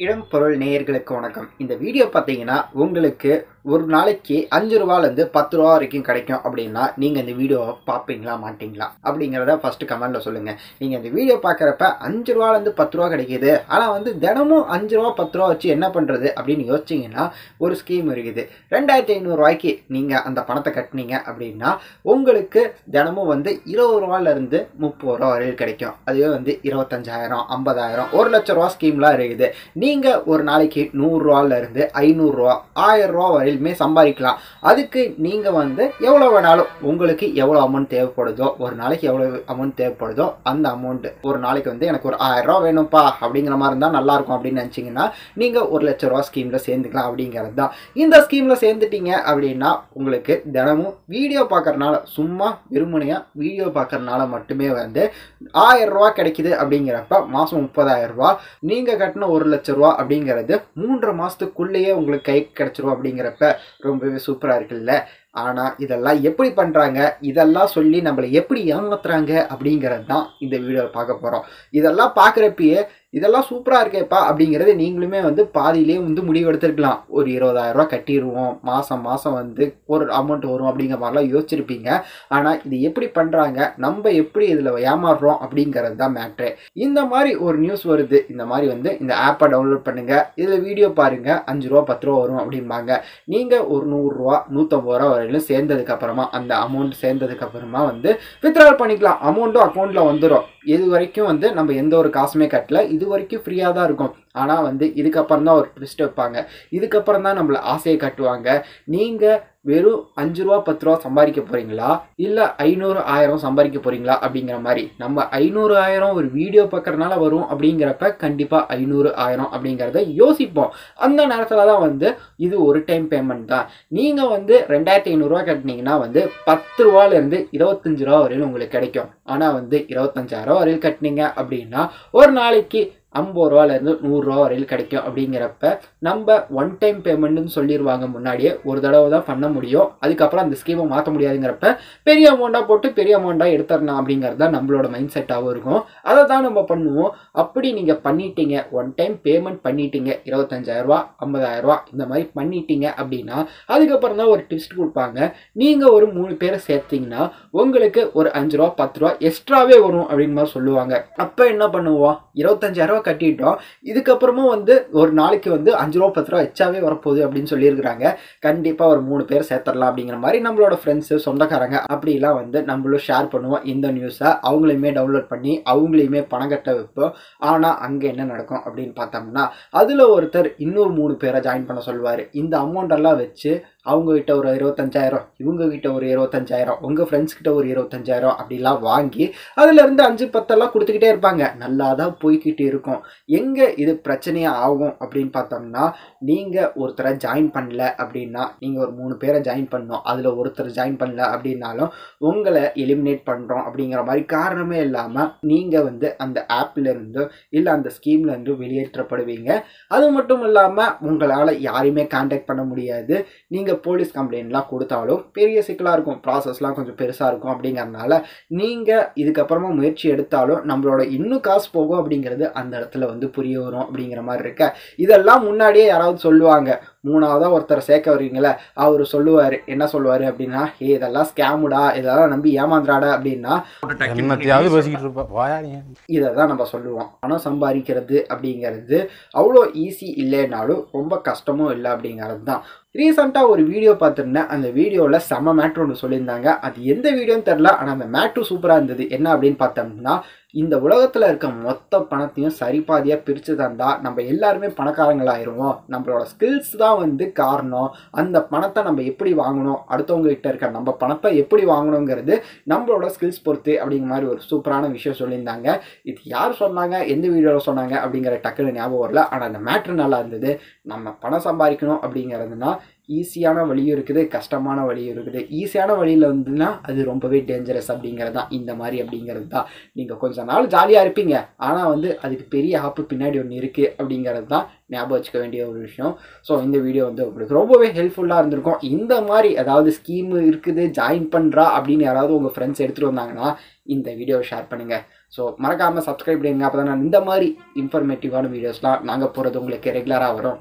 இடம் பொருள் நேயர்களுக்கு வணக்கம். இந்த வீடியோ பார்த்தீங்கன்னா உங்களுக்கு ஒரு நாளைக்கு 5 ரூபாயிலேருந்து 10 ரூபா வரைக்கும் கிடைக்கும் அப்படின்னா நீங்கள் இந்த வீடியோவை பார்ப்பீங்களா மாட்டீங்களா அப்படிங்கிறத ஃபஸ்ட்டு கமெண்ட்டில் சொல்லுங்கள். நீங்கள் இந்த வீடியோ பார்க்குறப்ப 5 ரூபாயிலேருந்து 10 ரூபா கிடைக்கிது, ஆனால் வந்து தினமும் 5 ரூபா 10 ரூபா வச்சு என்ன பண்ணுறது அப்படின்னு யோசிச்சிங்கன்னா ஒரு ஸ்கீம் இருக்குது. 2500 ரூபாய்க்கு நீங்கள் அந்த பணத்தை கட்டினீங்க அப்படின்னா உங்களுக்கு தினமும் வந்து 20 ரூபாயிலேருந்து 30 ரூபா வரையில் கிடைக்கும். அதுவே வந்து 25,000 50,000 1 லட்ச ரூபா ஸ்கீம்லாம் இருக்குது. நீங்கள் ஒரு நாளைக்கு 100 ரூபாயிலேருந்து 500 ரூபா 1000 ரூபா வரையிலுமே சம்பாதிக்கலாம். அதுக்கு நீங்கள் வந்து எவ்வளோ வேணாலும் உங்களுக்கு எவ்வளோ அமௌண்ட் தேவைப்படுதோ, ஒரு நாளைக்கு எவ்வளோ அமௌண்ட் தேவைப்படுதோ அந்த அமௌண்ட்டு ஒரு நாளைக்கு வந்து எனக்கு ஒரு 1000 ரூபா வேணும்ப்பா அப்படிங்கிற மாதிரி இருந்தால் நல்லாயிருக்கும் அப்படின்னு நினச்சிங்கன்னா நீங்கள் 1 லட்ச ரூபா ஸ்கீமில் சேர்ந்துக்கலாம் அப்படிங்கிறது தான். இந்த ஸ்கீமில் சேர்ந்துட்டீங்க அப்படின்னா உங்களுக்கு தினமும் வீடியோ பார்க்குறனால, சும்மா வெறுமனையாக வீடியோ பார்க்குறனால மட்டுமே வந்து 1000 ரூபா கிடைக்குது. அப்படிங்கிறப்ப மாதம் 30,000 ரூபா, நீங்கள் கட்டின 1 லட்ச ரூபா அப்படிங்கிறது 3 மாதத்துக்குள்ளேயே உங்களுக்கு கை கிடச்சிரும். அப்படிங்கிறப்ப ரொம்பவே சூப்பராக இருக்குல்ல. ஆனால் இதெல்லாம் எப்படி பண்ணுறாங்க, இதெல்லாம் சொல்லி நம்மளை எப்படி ஏமாத்துறாங்க அப்படிங்கிறது தான் இந்த வீடியோவில் பார்க்க போகிறோம். இதெல்லாம் பார்க்குறப்பயே இதெல்லாம் சூப்பராக இருக்கேப்பா அப்படிங்கிறது நீங்களுமே வந்து பாதியிலே வந்து முடிவெடுத்துருக்கலாம். ஒரு 20,000 ரூபா கட்டிடுவோம், மாதம் வந்து ஒரு அமௌண்ட் வரும் அப்படிங்கிற மாதிரிலாம் யோசிச்சிருப்பீங்க. ஆனால் இது எப்படி பண்ணுறாங்க, நம்ம எப்படி இதில் ஏமாறுறோம் அப்படிங்கிறது தான் மேட்ரு. இந்த மாதிரி ஒரு நியூஸ் வருது, இந்த மாதிரி வந்து இந்த ஆப்பை டவுன்லோட் பண்ணுங்கள், இதில் வீடியோ பாருங்கள், 5 ரூபா 10 ரூபா வரும் அப்படிம்பாங்க. நீங்கள் ஒரு 100 ரூபா 150 ரூபா வரையிலும் சேர்ந்ததுக்கப்புறமா அந்த அமௌண்ட் சேர்ந்ததுக்கப்புறமா வந்து வித்ட்ரால் பண்ணிக்கலாம். அமௌண்ட்டும் அக்கௌண்ட்டில் வந்துடும். இது வரைக்கும் வந்து நம்ம எந்த ஒரு காசுமே கட்டல, இது வரைக்கும் ஃப்ரீயாக தான் இருக்கும். ஆனால் வந்து இதுக்கப்புறம் தான் ஒரு ட்விஸ்ட் வைப்பாங்க. இதுக்கப்புறம் தான் நம்மளை ஆசையை கட்டுவாங்க. நீங்கள் வெறும் 5 ரூபா 10 ரூபா சம்பாதிக்க போகிறீங்களா, இல்லை 500 1000 சம்பாதிக்க போகிறீங்களா அப்படிங்கிற மாதிரி. நம்ம 500 1000 ஒரு வீடியோ பார்க்குறதுனால வரும் அப்படிங்கிறப்ப கண்டிப்பாக 500 1000 அப்படிங்கிறத யோசிப்போம். அந்த நேரத்தில் தான் வந்து இது ஒரு டைம் பேமெண்ட் தான். நீங்கள் வந்து 2500 ரூபா கட்டினீங்கன்னா வந்து 10 ரூபாயிலேருந்து 25 ரூபா வரையிலும் உங்களுக்கு கிடைக்கும். ஆனால் வந்து 25,000 வரையில் கட்டினீங்க அப்படின்னா ஒரு நாளைக்கு 50 ரூபாயிலேருந்து 100 ரூபா வரையில் கிடைக்கும். அப்படிங்கிறப்ப நம்ம ஒன் டைம் பேமெண்ட்னு சொல்லிடுவாங்க. முன்னாடியே ஒரு தடவை தான் பண்ண முடியும், அதுக்கப்புறம் அந்த ஸ்கீமை மாற்ற முடியாதுங்கிறப்ப பெரிய அமௌண்ட்டாக போட்டு பெரிய அமௌண்ட்டாக எடுத்துடலாம் அப்படிங்கிறது தான் நம்மளோட மைண்ட் செட்டாகவும் இருக்கும். அதை தான் நம்ம பண்ணுவோம். அப்படி நீங்கள் பண்ணிட்டீங்க, ஒன் டைம் பேமெண்ட் பண்ணிட்டீங்க, 25,000 ரூபா 50,000 ரூபா இந்த மாதிரி பண்ணிட்டீங்க அப்படின்னா அதுக்கப்புறம் தான் ஒரு ட்விஸ்ட் கொடுப்பாங்க. நீங்கள் ஒரு 3 பேரை சேர்த்தீங்கன்னா உங்களுக்கு ஒரு 5 ரூபா 10 ரூபா எக்ஸ்ட்ராவே வரும் அப்படின்னு மாதிரி சொல்லுவாங்க. அப்போ என்ன பண்ணுவோம், 25,000 ரூபா கட்டிட்டோம், இதுக்கப்புறமும் வந்து ஒரு நாளைக்கு வந்து 5 ரூபா 10 ரூபா எச்சாவே வரப்போகுது அப்படின்னு சொல்லியிருக்கிறாங்க. கண்டிப்பாக ஒரு 3 பேர் சேர்த்துடலாம் அப்படிங்கிற மாதிரி நம்மளோட ஃப்ரெண்ட்ஸு சொந்தக்காரங்க அப்படிலாம் வந்து நம்மளும் ஷேர் பண்ணுவோம் இந்த நியூஸை. அவங்களையுமே டவுன்லோட் பண்ணி அவங்களையுமே பணம் கட்ட வைப்போம். ஆனால் அங்கே என்ன நடக்கும் அப்படின்னு பார்த்தோம்னா அதில் ஒருத்தர் இன்னொரு 3 பேரை ஜாயின் பண்ண சொல்லுவார். இந்த அமௌண்ட்டெல்லாம் வச்சு அவங்ககிட்ட ஒரு 25,000, இவங்ககிட்ட ஒரு 25,000, உங்கள் ஃப்ரெண்ட்ஸ்கிட்ட ஒரு 25,000 அப்படிலாம் வாங்கி அதிலேருந்து 5 10 கொடுத்துக்கிட்டே இருப்பாங்க. நல்லா தான் போய்கிட்டு இருக்கும். எங்கே இது பிரச்சனையாக ஆகும் அப்படின்னு பார்த்தோம்னா, நீங்கள் ஒருத்தரை ஜாயின் பண்ணல அப்படின்னா, நீங்கள் ஒரு 3 பேரை ஜாயின் பண்ணோம், அதில் ஒருத்தர் ஜாயின் பண்ணல அப்படின்னாலும் உங்களை எலிமினேட் பண்ணுறோம் அப்படிங்கிற மாதிரி காரணமே இல்லாமல் நீங்கள் வந்து அந்த ஆப்லேருந்து இல்லை அந்த ஸ்கீம்லேருந்து வெளியேற்றப்படுவீங்க. அது மட்டும் இல்லாமல் உங்களால் யாரையுமே கான்டாக்ட் பண்ண முடியாது. நீங்கள் போலீஸ் கம்ப்ளைண்ட்லாம் கொடுத்தாலும் பெரிய சிக்கலாக இருக்கும், ப்ராசஸ்லாம் கொஞ்சம் பெருசாக இருக்கும். அப்படிங்கிறதுனால நீங்கள் இதுக்கப்புறமா முயற்சி எடுத்தாலும் நம்மளோட இன்னும் காசு போகும் அப்படிங்கிறது அந்த இடத்துல வந்து புரிய வரும் அப்படிங்கிற மாதிரி இருக்க. இதெல்லாம் முன்னாடியே யாராவது சொல்லுவாங்க. 3ஆவதாக ஒருத்தர் சேர்க்க வரீங்களே, அவர் சொல்லுவார், என்ன சொல்லுவார் அப்படின்னா, இதெல்லாம் ஸ்கேமுடா, இதெல்லாம் நம்பி ஏமாந்துடாடா அப்படின்னா இதை தான் நம்ம சொல்லுவோம். பணம் சம்பாதிக்கிறது அப்படிங்கிறது அவ்வளோ ஈஸி இல்லைனாலும் ரொம்ப கஷ்டமும் இல்லை அப்படிங்கிறது தான். ரீசெண்டாக ஒரு வீடியோ பார்த்துருந்தேன். அந்த வீடியோவில் செம்ம மேட்ரு ஒன்று சொல்லியிருந்தாங்க. அது எந்த வீடியோன்னு தெரில, ஆனால் அந்த மேட்ரு சூப்பராக இருந்தது. என்ன அப்படின்னு பார்த்தோம்னா, இந்த உலகத்தில் இருக்க மொத்த பணத்தையும் சரிபாதியாக பிரித்து தந்தா நம்ம எல்லாருமே பணக்காரங்களாயிருவோம். நம்மளோட ஸ்கில்ஸ் தான் வந்து காரணம். அந்த பணத்தை நம்ம எப்படி வாங்கணும், அடுத்தவங்க கிட்ட இருக்க நம்ம பணத்தை எப்படி வாங்கணுங்கிறது நம்மளோட ஸ்கில்ஸ் பொறுத்து அப்படிங்கிற மாதிரி ஒரு சூப்பரான விஷயம் சொல்லியிருந்தாங்க. இது யார் சொன்னாங்க, எந்த வீடியோவில் சொன்னாங்க அப்படிங்கிற டக்குன்னு ஞாபகம் வரல. ஆனால் அந்த மேட்ரு நல்லா இருந்தது. நம்ம பணம் சம்பாதிக்கணும் அப்படிங்கிறதுனா ஈஸியான வழியும் இருக்குது, கஷ்டமான வழியும் இருக்குது. ஈஸியான வழியில் வந்துன்னா அது ரொம்பவே டேஞ்சரஸ் அப்படிங்கிறது தான் இந்த மாதிரி அப்படிங்கிறது தான். நீங்கள் கொஞ்ச நாள் ஜாலியாக இருப்பீங்க, ஆனால் வந்து அதுக்கு பெரிய ஆப்பு பின்னாடி ஒன்று இருக்குது அப்படிங்கிறது தான் ஞாபகம் வச்சுக்க வேண்டிய ஒரு விஷயம். ஸோ இந்த வீடியோ வந்து உங்களுக்கு ரொம்பவே ஹெல்ப்ஃபுல்லாக இருந்திருக்கும். இந்த மாதிரி ஏதாவது ஸ்கீம் இருக்குது, ஜாயின் பண்ணுறா அப்படின்னு யாராவது உங்கள் ஃப்ரெண்ட்ஸ் எடுத்துகிட்டு வந்தாங்கன்னா இந்த வீடியோவை ஷேர் பண்ணுங்கள். ஸோ மறக்காமல் சப்ஸ்கிரைப் பண்ணுங்க. அப்போ தான் இந்த மாதிரி இன்ஃபர்மேட்டிவான வீடியோஸ்லாம் நாங்கள் போகிறது உங்களுக்கு ரெகுலராக வரும்.